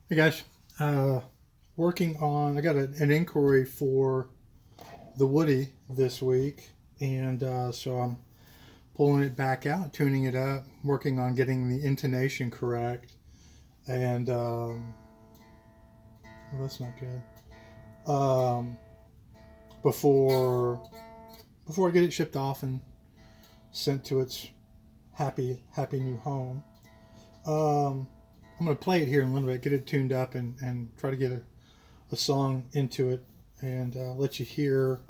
Hey guys, working on. I got an inquiry for the Woody this week, and so I'm pulling it back out, tuning it up, working on getting the intonation correct, and well, that's not good. Before I get it shipped off and sent to its happy new home. Um, I'm gonna play it here in a little bit, get it tuned up, and try to get a song into it, and let you hear.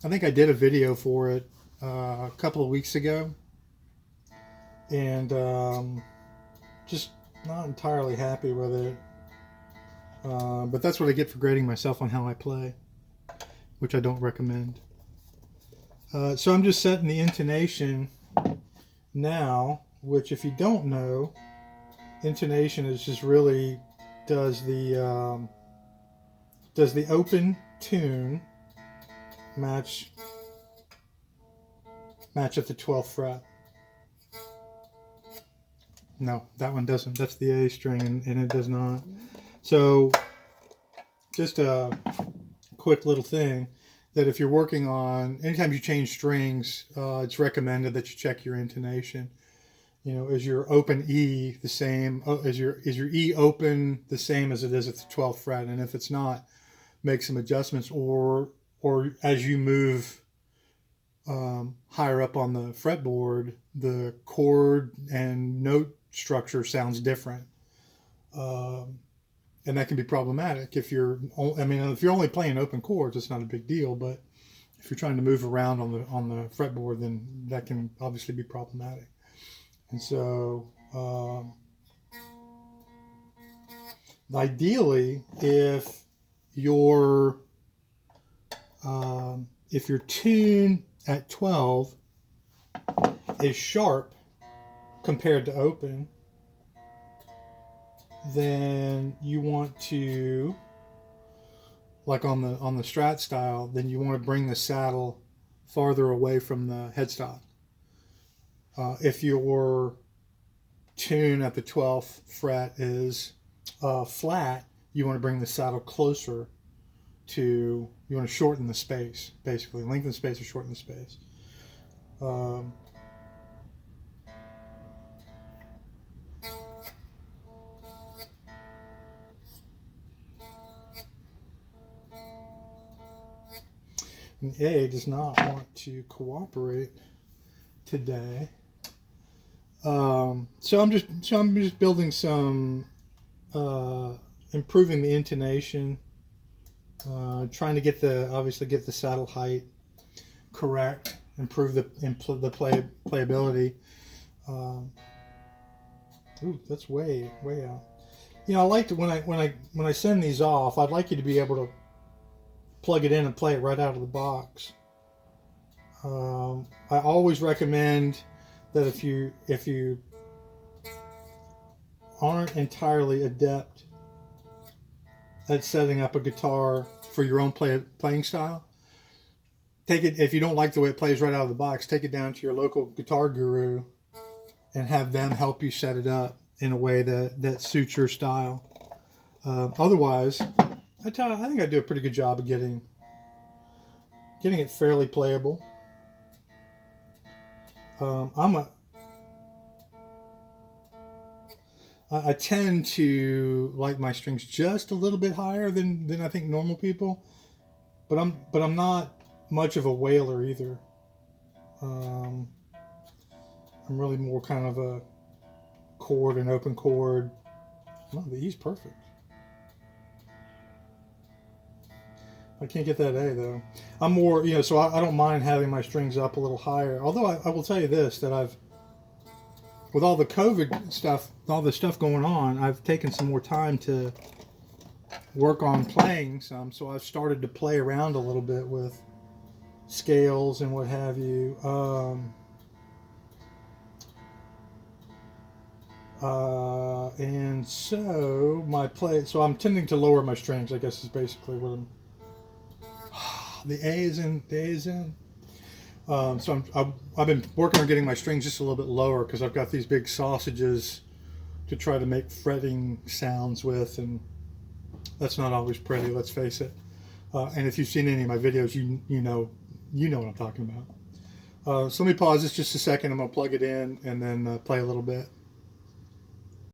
I think I did a video for it a couple of weeks ago, and just not entirely happy with it. But that's what I get for grading myself on how I play, which I don't recommend. So I'm just setting the intonation now, which, if you don't know, intonation is just really does the open tune match at the 12th fret. No, that one doesn't. That's the A string, and it does not. So just a quick little thing that if you're working on, anytime you change strings, it's recommended that you check your intonation. You know, is your open E the same? Is your E open the same as it is at the 12th fret? And if it's not, make some adjustments, or as you move higher up on the fretboard, the chord and note structure sounds different, and that can be problematic. If you're only playing open chords, it's not a big deal. But if you're trying to move around on the fretboard, then that can obviously be problematic. And so, ideally, if your tune at 12 is sharp compared to open, then you want to, like on the Strat style, then you want to bring the saddle farther away from the headstock. If your tune at the 12th fret is flat, you want to bring the saddle closer to, you want to shorten the space, basically. Lengthen the space or shorten the space. And A does not want to cooperate today. So I'm just building some, improving the intonation, trying to get the saddle height correct, improve the playability. Ooh, that's way out. You know, I like to, when I send these off, I'd like you to be able to plug it in and play it right out of the box. I always recommend that if you aren't entirely adept at setting up a guitar for your own playing style, take it, if you don't like the way it plays right out of the box, take it down to your local guitar guru and have them help you set it up in a way that suits your style. Otherwise, I think I do a pretty good job of getting it fairly playable. I tend to like my strings just a little bit higher than I think normal people, but I'm not much of a wailer either. I'm really more kind of a chord and open chord. Oh, the E's perfect. I can't get that A though. I'm more, so I don't mind having my strings up a little higher. Although I will tell you this, that with all the COVID stuff, all the stuff going on, I've taken some more time to work on playing some. So I've started to play around a little bit with scales and what have you. And so I'm tending to lower my strings, I guess is basically what I'm. The A is in. So I've been working on getting my strings just a little bit lower because I've got these big sausages to try to make fretting sounds with, and that's not always pretty, let's face it. And if you've seen any of my videos, you know what I'm talking about. So let me pause this just a second. I'm going to plug it in and then play a little bit.